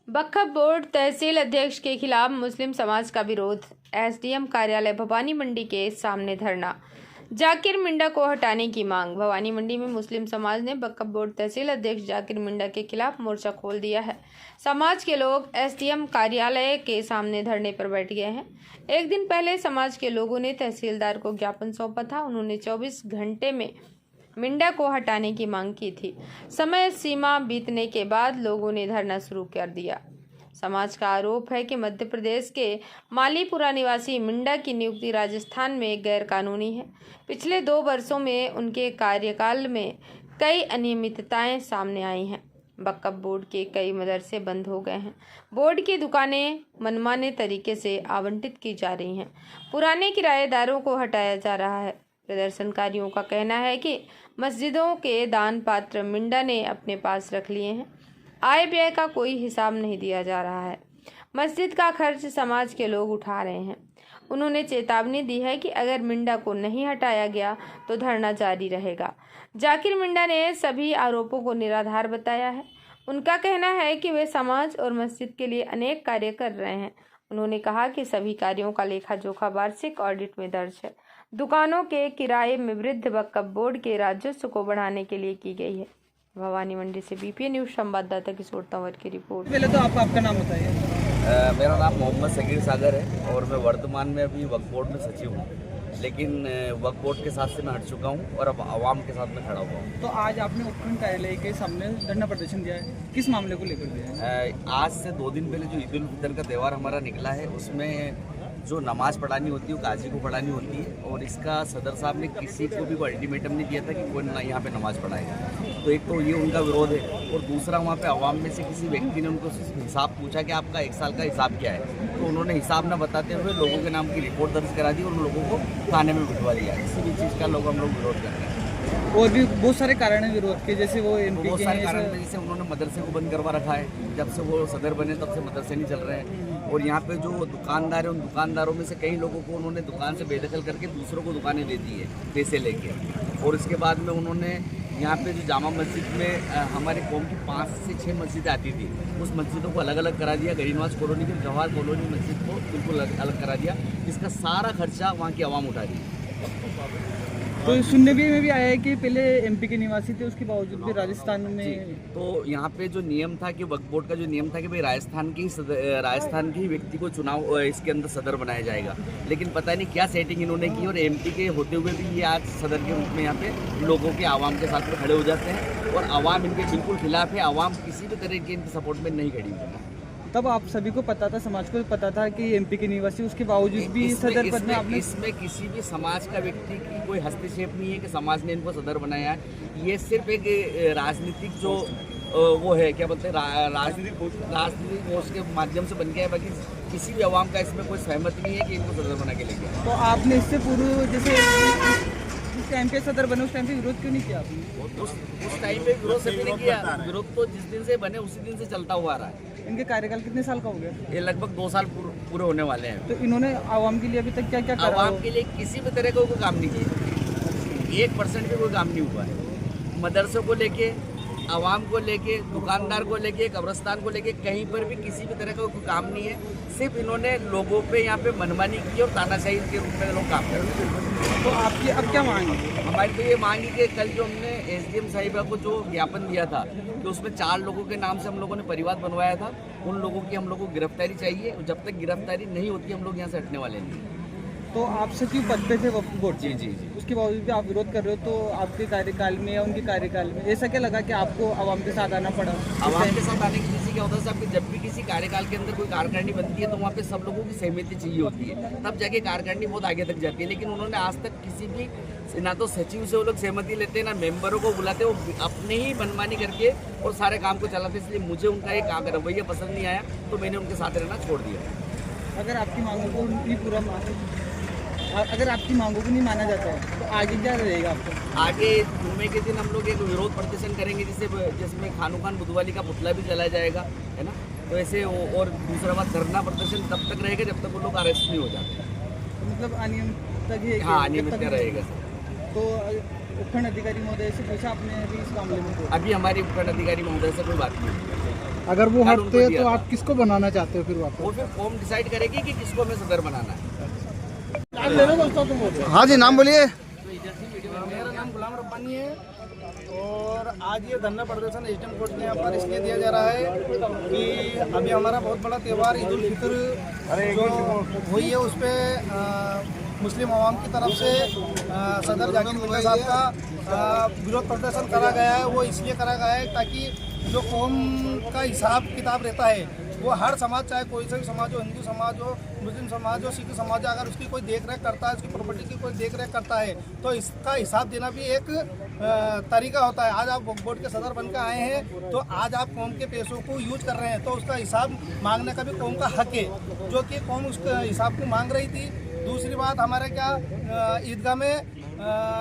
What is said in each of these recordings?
बखब board तहसील अध्यक्ष के खिलाफ मुस्लिम समाज का विरोध। एसडीएम कार्यालय भवानी मंडी के सामने धरना। जाकिर मिंडा को हटाने की मांग। भवानी मंडी में मुस्लिम समाज ने बखब बोर्ड तहसील अध्यक्ष जाकिर मिंडा के खिलाफ मोर्चा खोल दिया है। समाज के लोग एसडीएम कार्यालय के सामने धरने पर बैठ गए हैं। एक दिन पहले समाज के लोगों ने तहसीलदार को ज्ञापन सौंपा था। उन्होंने 24 घंटे में मिंडा को हटाने की मांग की थी। समय सीमा बीतने के बाद लोगों ने धरना शुरू कर दिया। समाज का आरोप है कि मध्य प्रदेश के मालीपुरा निवासी मिंडा की नियुक्ति राजस्थान में गैर कानूनी है। पिछले 2 वर्षों में उनके कार्यकाल में कई अनियमितताएं सामने आई हैं। बखब बोर्ड के कई मदरसे बंद हो गए हैं। बोर्ड की दुकानें मनमाने तरीके से आवंटित की जा रही हैं। पुराने किराएदारों को हटाया जा रहा है। प्रदर्शनकारियों का कहना है कि मस्जिदों के दान पात्र मिंडा ने अपने पास रख लिए हैं। आय व्यय का कोई हिसाब नहीं दिया जा रहा है। मस्जिद का खर्च समाज के लोग उठा रहे हैं। उन्होंने चेतावनी दी है कि अगर मिंडा को नहीं हटाया गया तो धरना जारी रहेगा। जाकिर मिंडा ने सभी आरोपों को निराधार बताया है। उनका कहना है कि वे समाज और मस्जिद के लिए अनेक कार्य कर रहे हैं। उन्होंने कहा कि सभी कार्यों का लेखा जोखा वार्षिक ऑडिट में दर्ज है। दुकानों के किराए में वृद्धि बखब बोर्ड के राजस्व को बढ़ाने के लिए की गई है। भवानी मंडी से बीपीए न्यूज संवाददाता किशोर तंवर की रिपोर्ट। पहले तो आपका नाम बताइए। मेरा नाम मोहम्मद सगीर सागर है और मैं वर्तमान में अभी वक्फ बोर्ड में सचिव हूँ, लेकिन वक्फ बोर्ड के साथ से मैं हट चुका हूँ और अब आवाम के साथ में खड़ा हुआ हूँ। तो आज आपने उपखंड कार्यालय के सामने धरना प्रदर्शन दिया है, किस मामले को लेकर दिया है? आज से 2 दिन पहले जो ईद उल फितर का त्यौहार हमारा निकला है, उसमें जो नमाज पढ़ानी होती है वो काजी को पढ़ानी होती है और इसका सदर साहब ने किसी को भी अल्टीमेटम नहीं दिया था कि कोई ना यहाँ पे नमाज पढ़ाएगा। तो एक तो ये उनका विरोध है और दूसरा वहाँ पे आवाम में से किसी व्यक्ति ने उनको हिसाब पूछा कि आपका 1 साल का हिसाब क्या है, तो उन्होंने हिसाब न बताते हुए लोगों के नाम की रिपोर्ट दर्ज करा दी और उन लोगों को थाने में बिठवा दिया। किसी भी चीज़ का हम लोग विरोध कर रहे हैं। और भी बहुत सारे कारण हैं विरोध के, जैसे वो एमपी बहुत सारे कारण हैं। जैसे उन्होंने मदरसे को बंद करवा रखा है, जब से वो सदर बने तब से मदरसे नहीं चल रहे हैं। और यहाँ पे जो दुकानदार हैं उन दुकानदारों में से कई लोगों को उन्होंने दुकान से बेदखल करके दूसरों को दुकानें दे दी है पैसे लेके। और इसके बाद में उन्होंने यहाँ पे जो जामा मस्जिद में हमारे कौम की 5 से 6 मस्जिदें आती थी, उस मस्जिदों को अलग अलग करा दिया। गरीनवाज कॉलोनी की जवाहर कॉलोनी मस्जिद को बिल्कुल अलग करा दिया। इसका सारा खर्चा वहाँ की आवाम उठा रही है। तो सुनने में भी आया है कि पहले एमपी के निवासी थे, उसके बावजूद भी राजस्थान में। तो यहाँ पे जो नियम था कि वक्फ बोर्ड का जो नियम था कि भाई राजस्थान के ही व्यक्ति को चुनाव इसके अंदर सदर बनाया जाएगा, लेकिन पता नहीं क्या सेटिंग इन्होंने की और एमपी के होते हुए भी ये आज सदर के रूप में यहाँ पे लोगों के आवाम के साथ में खड़े हो जाते हैं और आवाम इनके बिल्कुल खिलाफ है। आवाम किसी भी तरह की इनके सपोर्ट में नहीं खड़ी हुई। तब आप सभी को पता था, समाज को पता था कि एमपी के निवासी, उसके बावजूद भी सदर पद में आपने। इसमें किसी भी समाज का व्यक्ति की कोई हस्तक्षेप नहीं है कि समाज ने इनको सदर बनाया है। ये सिर्फ एक राजनीतिक जो वो है, क्या बोलते हैं, राजनीतिक कोष के माध्यम से बन गया है। बाकी किसी भी आवाम का इसमें कोई सहमति नहीं है कि इनको सदर बना के लेके। तो आपने इससे पूर्व जैसे जिस टाइम पे सदर बने उस टाइम पे विरोध क्यों नहीं किया आपने? उस टाइम पे विरोध से भी नहीं किया। विरोध तो जिस दिन से बने उसी दिन से चलता हुआ रहा है। इनके कार्यकाल कितने साल का हो गया? ये लगभग 2 साल पूरे होने वाले हैं। तो इन्होंने आवाम के लिए अभी तक क्या क्या करा? आवाम के लिए किसी भी तरह का कोई काम नहीं किया। 1% भी कोई काम नहीं हुआ है। मदरसों को लेके, आवाम को लेके, दुकानदार को लेके, कब्रिस्तान को लेके, कहीं पर भी किसी भी तरह का कोई काम नहीं है। सिर्फ इन्होंने लोगों पे यहाँ पे मनमानी की और तानाशाही के रूप में लोग काम कर रहे हैं। तो आपकी अब क्या मांग है? हमारी तो ये मांग है कि कल जो हमने एसडीएम साहिबा को जो ज्ञापन दिया था, तो उसमें 4 लोगों के नाम से हम लोगों ने परिवार बनवाया था। उन लोगों की हम लोगों को गिरफ्तारी चाहिए। जब तक गिरफ्तारी नहीं होती हम लोग यहाँ से हटने वाले नहीं। तो आप सचिव पद पे थे वक्फ बोर्ड? जी। उसके बावजूद भी आप विरोध कर रहे हो, तो आपके कार्यकाल में या उनके कार्यकाल में ऐसा क्या लगा कि आपको आवाम के साथ आना पड़ा? आवाम के साथ आने की वजह से क्या होता है साहब कि जब भी किसी कार्यकाल के अंदर कोई कार्यकारिणी बनती है तो वहाँ पे सब लोगों की सहमति चाहिए होती है, तब जाके कार्यकारिणी बहुत आगे तक जाती है। लेकिन उन्होंने आज तक किसी भी, ना तो सचिव से वो लोग सहमति लेते, ना मेंबरों को बुलाते, वो अपने ही मनमानी करके और सारे काम को चलाते। इसलिए मुझे उनका ये काम रवैया पसंद नहीं आया, तो मैंने उनके साथ रहना छोड़ दिया। अगर आपकी मांगों को नहीं पूरा अगर आपकी मांगों को नहीं माना जाता है तो आगे क्या रहेगा आपको? आगे जुम्मे के दिन हम लोग एक विरोध प्रदर्शन करेंगे जिसमें खानो खान बुधवाली का पुतला भी जलाया जाएगा, है ना। तो ऐसे और दूसरा बात, धरना प्रदर्शन तब तक रहेगा जब तक वो लोग अरेस्ट नहीं हो जाते। तो मतलब अनियमितता ही? हाँ, अनियमितता रहेगा। तो उपखंड अधिकारी महोदय से पूछा आपने अभी इस मामले में? अभी हमारी उपखंड अधिकारी महोदय से कोई बात नहीं। अगर वो कल हटते उनको हैं दिया तो था। आप किसको बनाना चाहते हो फिर वापस? वो फिर कौम डिसाइड करेगी कि किसको हमें सदर बनाना है। हाँ जी, नाम बोलिए। मेरा नाम गुलाम रब्बानी है और आज ये धरना प्रदर्शन एसडीएम कोर्ट के यहाँ पर इसलिए दिया जा रहा है कि अभी हमारा बहुत बड़ा त्यौहार ईद उल फितर जो हुई है उस पर मुस्लिम अवाम की तरफ से सदर जाकिर मिर्जा साहब का विरोध प्रदर्शन करा गया है। वो इसलिए करा गया है ताकि जो कौम का हिसाब किताब रहता है वो हर समाज, चाहे कोई सा भी समाज हो, हिंदू समाज हो, मुस्लिम समाज हो, सिख समाज हो, अगर उसकी कोई देख रेख करता है, उसकी प्रॉपर्टी की कोई देख रेख करता है तो इसका हिसाब देना भी एक तरीका होता है। आज आप वक्फ बोर्ड के सदर बनकर आए हैं तो आज आप कौम के पैसों को यूज कर रहे हैं तो उसका हिसाब मांगने का भी कौम का हक है, जो कि कौम उस हिसाब को मांग रही थी। दूसरी बात, हमारे क्या ईदगाह में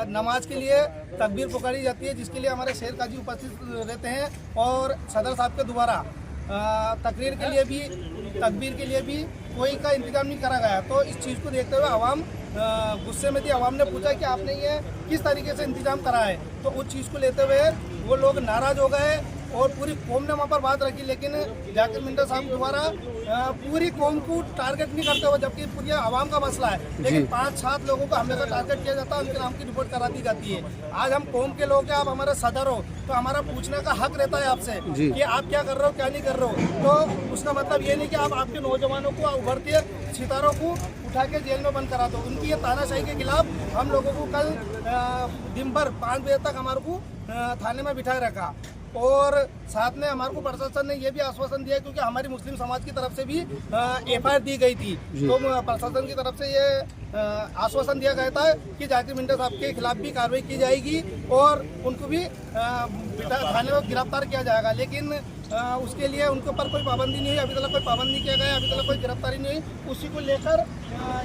नमाज के लिए तकबीर पुकारी जाती है, जिसके लिए हमारे शेर काजी उपस्थित रहते हैं और सदर साहब के द्वारा तकरीर के लिए भी, तकबीर के लिए भी कोई का इंतजाम नहीं करा गया। तो इस चीज़ को देखते हुए आवाम गुस्से में थी। आवाम ने पूछा कि आपने ये किस तरीके से इंतजाम करा है, तो उस चीज़ को लेते हुए वो लोग नाराज़ हो गए और पूरी कौम ने वहाँ पर बात रखी। लेकिन जाकिर मिर्जा साहब द्वारा पूरी कौम को टारगेट नहीं करते हुए, जबकि पूरी आवाम का मसला है, लेकिन 5-7 लोगों को हमेशा टारगेट किया जाता है, उनके नाम की रिपोर्ट करा दी जाती है। आज हम कौम के लोग हैं, आप हमारे सदर हो तो हमारा पूछने का हक रहता है आपसे कि आप क्या कर रहे हो, क्या नहीं कर रहे हो। तो उसका मतलब ये नहीं कि आप आपके नौजवानों को, उभरते सितारों को उठा के जेल में बंद करा दो। उनकी ये तानाशाही के खिलाफ हम लोगों को कल दिन भर 5 बजे तक हमारे को थाने में बिठाए रखा और साथ में हमारे को प्रशासन ने ये भी आश्वासन दिया, क्योंकि हमारी मुस्लिम समाज की तरफ से भी एफआईआर दी गई थी, तो प्रशासन की तरफ से ये आश्वासन दिया गया था कि जाकिर मिर्जा साहब के खिलाफ भी कार्रवाई की जाएगी और उनको भी थाने में गिरफ्तार किया जाएगा। लेकिन उसके लिए उनके ऊपर कोई पाबंदी नहीं हुई, अभी तक कोई पाबंदी नहीं किया गया, अभी तक कोई गिरफ्तारी नहीं हुई। उसी को लेकर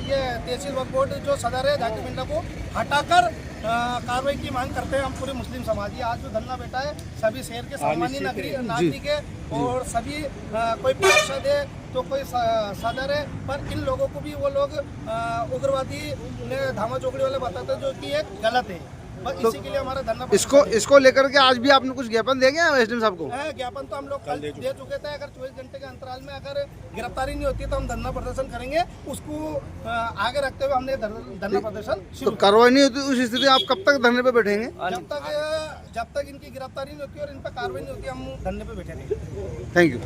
ये तहसील वक्फ बोर्ड जो सदर है जाकिर मिर्जा को हटाकर कार्रवाई की मांग करते हैं हम पूरे मुस्लिम समाज। ये आज जो धरना बैठा है सभी शहर के सामान्य नागरिक है और सभी कोई पार्षद है तो कोई सदर है, पर इन लोगों को भी वो लोग उग्रवादी धामा चौकड़ी वाले बताते हैं, जो कि एक गलत है। बस इसी के लिए हमारा धरना इसको लेकर के आज भी आपने कुछ ज्ञापन देंगे एसडीएम साहब को? ज्ञापन तो हम लोग कल दे चुके थे। अगर 24 घंटे के अंतराल में अगर गिरफ्तारी नहीं होती तो हम धरना प्रदर्शन करेंगे। उसको आगे रखते हुए हमने धरना प्रदर्शन तो कार्रवाई नहीं होती उस स्थिति में आप कब तक धरने पे बैठेंगे? जब तक इनकी गिरफ्तारी नहीं होती और इन पर कार्रवाई नहीं होती हम धरने पे बैठे रहेंगे। Thank you.